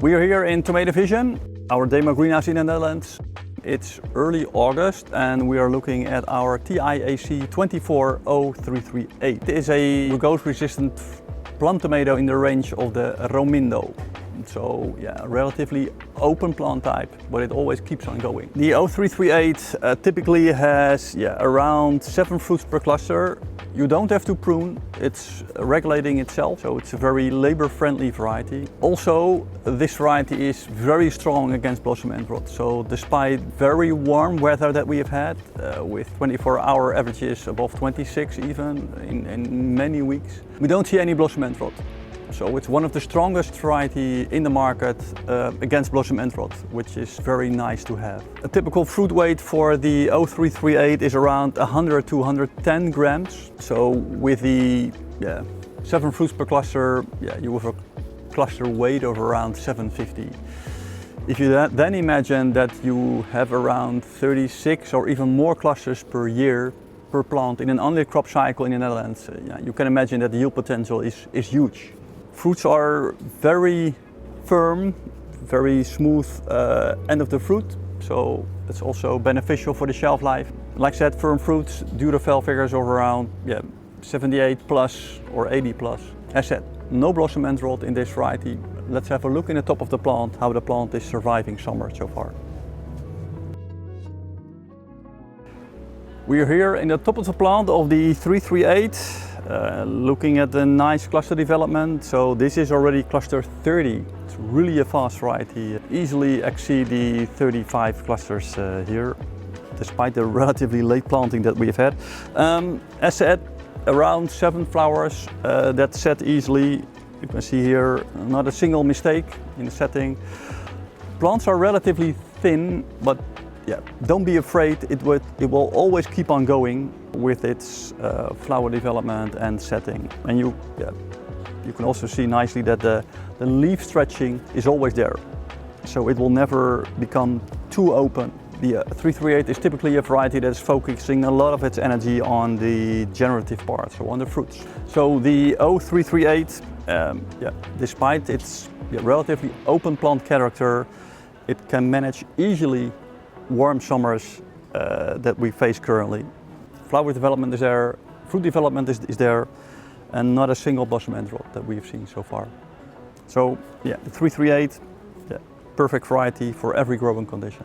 We are here in Tomato Vision, our demo greenhouse in the Netherlands. It's early August and we are looking at our TIAC 24038. It is a rugose-resistant plum tomato in the range of the Romindo. So yeah, relatively open plant type, but it always keeps on going. The 0338 typically has around 7 fruits per cluster. You don't have to prune, it's regulating itself, so it's a very labor-friendly variety. Also, this variety is very strong against blossom end rot. So despite very warm weather that we have had, with 24-hour averages above 26 even in many weeks, we don't see any blossom end rot. So it's one of the strongest variety in the market against blossom end rot, which is very nice to have. A typical fruit weight for the 0338 is around 100 to 110 grams. So with the 7 fruits per cluster, you have a cluster weight of around 750. If you then imagine that you have around 36 or even more clusters per year per plant in an only crop cycle in the Netherlands, you can imagine that the yield potential is huge. Fruits are very firm, very smooth end of the fruit, so it's also beneficial for the shelf life. Like I said, firm fruits, Durafel figures of around 78 plus or 80 plus. As said, no blossom end rot in this variety. Let's have a look in the top of the plant, how the plant is surviving summer so far. We are here in the top of the plant of the 338. Looking at the nice cluster development, so this is already cluster 30. It's really a fast variety, easily exceed the 35 clusters here, despite the relatively late planting that we have had. As said, around 7 flowers that set easily. You can see here not a single mistake in the setting. Plants are relatively thin, but don't be afraid, it will always keep on going with its flower development and setting. And you can also see nicely that the leaf stretching is always there. So it will never become too open. The 338 is typically a variety that is focusing a lot of its energy on the generative part, so on the fruits. So the 0338, despite its relatively open plant character, it can manage easily warm summers that we face currently. Flower development is there, fruit development is there, and not a single blossom end rot that we've seen so far. So the 338, perfect variety for every growing condition.